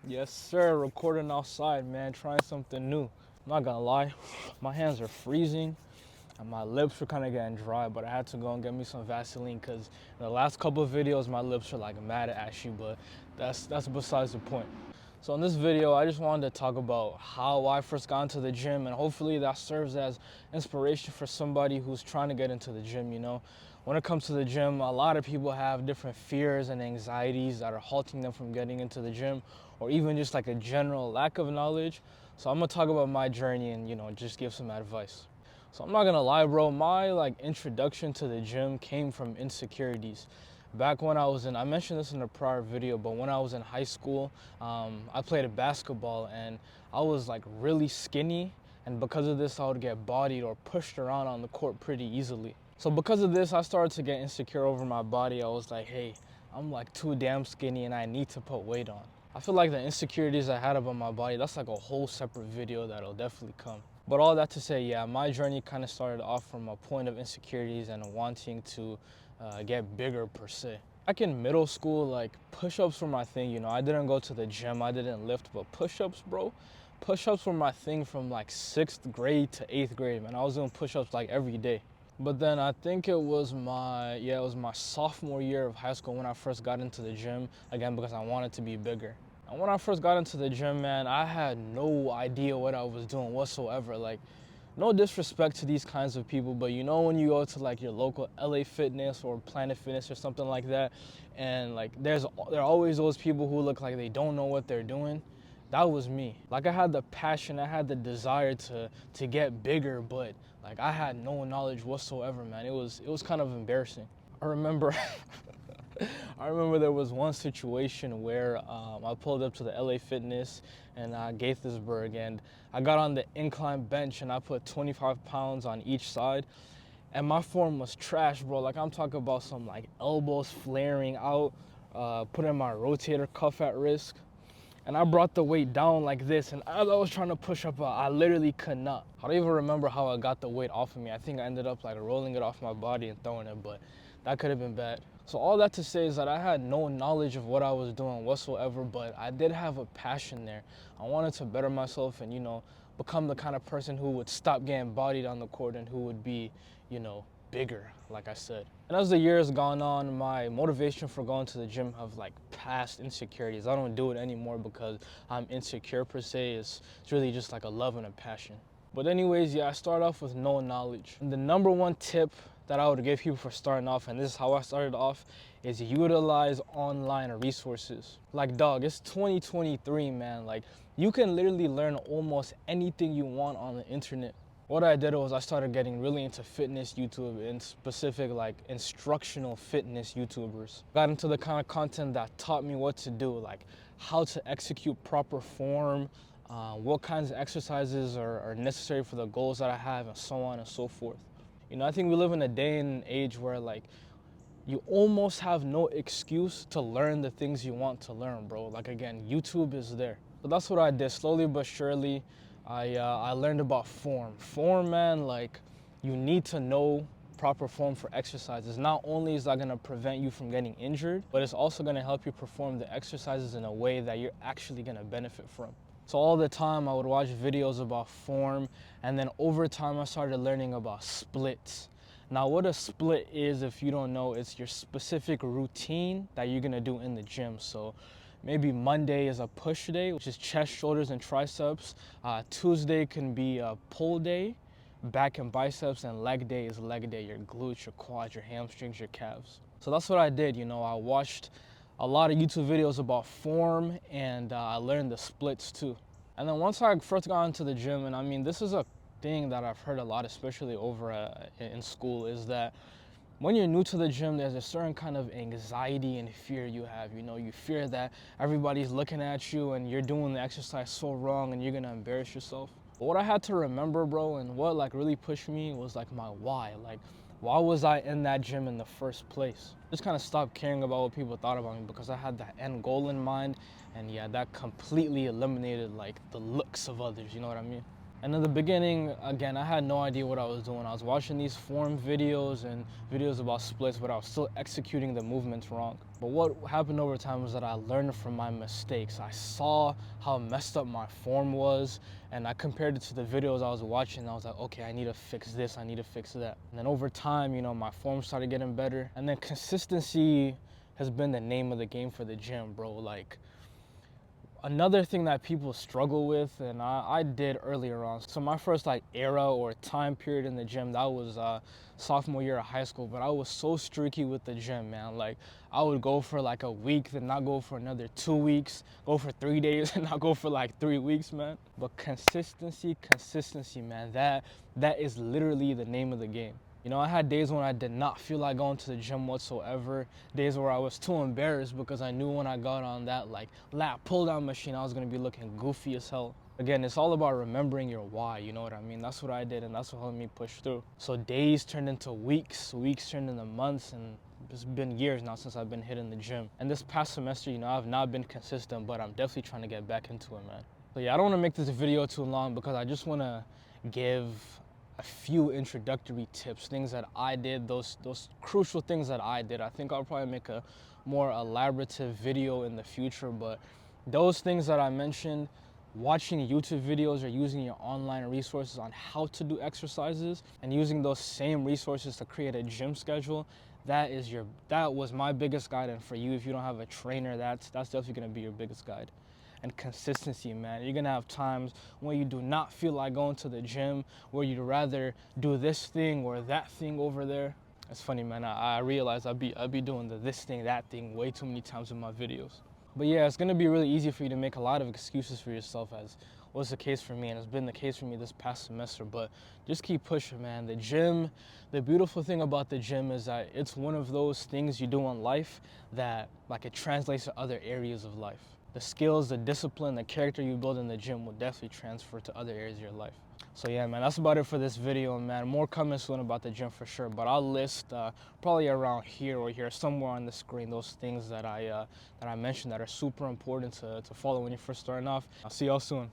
Yes, sir. Recording outside, man. Trying something new. I'm not gonna lie, my hands are freezing and my lips were kind of getting dry, but I had to go and get me some Vaseline because in the last couple of videos my lips are like mad ashy, but that's besides the point. So in this video, I just wanted to talk about how I first got into the gym, and hopefully that serves as inspiration for somebody who's trying to get into the gym, you know. When it comes to the gym, a lot of people have different fears and anxieties that are halting them from getting into the gym, or even just like a general lack of knowledge. So I'm gonna talk about my journey and, you know, just give some advice. So I'm not gonna lie, bro, my like introduction to the gym came from insecurities. Back when I mentioned this in a prior video, but when I was in high school, I played a basketball and I was like really skinny. And because of this, I would get bodied or pushed around on the court pretty easily. So because of this, I started to get insecure over my body. I was like, hey, I'm like too damn skinny and I need to put weight on. I feel like the insecurities I had about my body, that's like a whole separate video that'll definitely come. But all that to say, yeah, my journey kind of started off from a point of insecurities and wanting to get bigger per se. Back in middle school, like push-ups were my thing, you know. I didn't go to the gym, I didn't lift, but push-ups, bro, push-ups were my thing from like 6th grade to 8th grade, man. I was doing push-ups like every day. But then I think it was my sophomore year of high school when I first got into the gym, again, because I wanted to be bigger. And when I first got into the gym, man, I had no idea what I was doing whatsoever. Like, no disrespect to these kinds of people, but you know when you go to like your local LA Fitness or Planet Fitness or something like that, and like there are always those people who look like they don't know what they're doing. That was me. Like I had the passion, I had the desire to get bigger, but like I had no knowledge whatsoever, man. It was kind of embarrassing. I remember I remember there was one situation where I pulled up to the LA Fitness in Gaithersburg, and I got on the incline bench and I put 25 pounds on each side, and my form was trash, bro. Like I'm talking about some like elbows flaring out, putting my rotator cuff at risk. And I brought the weight down like this, and as I was trying to push up, I literally could not. I don't even remember how I got the weight off of me. I think I ended up like rolling it off my body and throwing it, but that could have been bad. So all that to say is that I had no knowledge of what I was doing whatsoever, but I did have a passion there. I wanted to better myself and, you know, become the kind of person who would stop getting bodied on the court and who would be, you know, bigger, like I said. And as the years gone on, my motivation for going to the gym have like passed insecurities. I don't do it anymore because I'm insecure per se. It's really just like a love and a passion. But anyways, yeah, I start off with no knowledge. And the number one tip that I would give people for starting off, and this is how I started off, is utilize online resources. Like dog, it's 2023, man. Like you can literally learn almost anything you want on the internet. What I did was I started getting really into fitness YouTube, and specific like instructional fitness YouTubers. Got into the kind of content that taught me what to do, like how to execute proper form, what kinds of exercises are necessary for the goals that I have, and so on and so forth. You know, I think we live in a day and age where like you almost have no excuse to learn the things you want to learn, bro. Like again, YouTube is there. So that's what I did. Slowly but surely, I learned about form. Form, man, like you need to know proper form for exercises. Not only is that gonna prevent you from getting injured, but it's also gonna help you perform the exercises in a way that you're actually gonna benefit from. So all the time I would watch videos about form, and then over time I started learning about splits. Now what a split is, if you don't know, it's your specific routine that you're gonna do in the gym. So maybe Monday is a push day, which is chest, shoulders, and triceps. Tuesday can be a pull day, back and biceps, and leg day is leg day, your glutes, your quads, your hamstrings, your calves. So that's what I did, you know, I watched a lot of YouTube videos about form, and I learned the splits too. And then once I first got into the gym, and I mean, this is a thing that I've heard a lot, especially over in school, is that when you're new to the gym, there's a certain kind of anxiety and fear you have. You know, you fear that everybody's looking at you and you're doing the exercise so wrong and you're gonna embarrass yourself. But what I had to remember, bro, and what like really pushed me was like my why. Like, why was I in that gym in the first place? Just kind of stopped caring about what people thought about me because I had that end goal in mind, and yeah, that completely eliminated like the looks of others, you know what I mean? And in the beginning, again, I had no idea what I was doing. I was watching these form videos and videos about splits, but I was still executing the movements wrong. But what happened over time was that I learned from my mistakes. I saw how messed up my form was, and I compared it to the videos I was watching. And I was like, okay, I need to fix this, I need to fix that. And then over time, you know, my form started getting better. And then consistency has been the name of the game for the gym, bro. Like, another thing that people struggle with, and I did earlier on. So my first like era or time period in the gym, that was sophomore year of high school. But I was so streaky with the gym, man. Like, I would go for like a week, then not go for another 2 weeks, go for 3 days, and not go for like 3 weeks, man. But consistency, man. That is literally the name of the game. You know, I had days when I did not feel like going to the gym whatsoever. Days where I was too embarrassed because I knew when I got on that like lat pull down machine, I was gonna be looking goofy as hell. Again, it's all about remembering your why, you know what I mean? That's what I did, and that's what helped me push through. So days turned into weeks, weeks turned into months, and it's been years now since I've been hitting the gym. And this past semester, you know, I've not been consistent, but I'm definitely trying to get back into it, man. So yeah, I don't wanna make this video too long because I just wanna give a few introductory tips, things that I did, those crucial things that I did. I think I'll probably make a more elaborative video in the future, but those things that I mentioned, watching YouTube videos or using your online resources on how to do exercises and using those same resources to create a gym schedule, that was my biggest guide. And for you, if you don't have a trainer, that's definitely gonna be your biggest guide. And consistency, man. You're gonna have times when you do not feel like going to the gym, where you'd rather do this thing or that thing over there. It's funny, man. I realize I be doing the this thing, that thing way too many times in my videos. But yeah, it's gonna be really easy for you to make a lot of excuses for yourself, as was the case for me, and it's been the case for me this past semester. But just keep pushing, man. The gym, the beautiful thing about the gym is that it's one of those things you do in life that like it translates to other areas of life. The skills, the discipline, the character you build in the gym will definitely transfer to other areas of your life. So yeah, man, that's about it for this video, man. More coming soon about the gym for sure, but I'll list probably around here or here, somewhere on the screen, those things that I mentioned that are super important to follow when you're first starting off. I'll see y'all soon.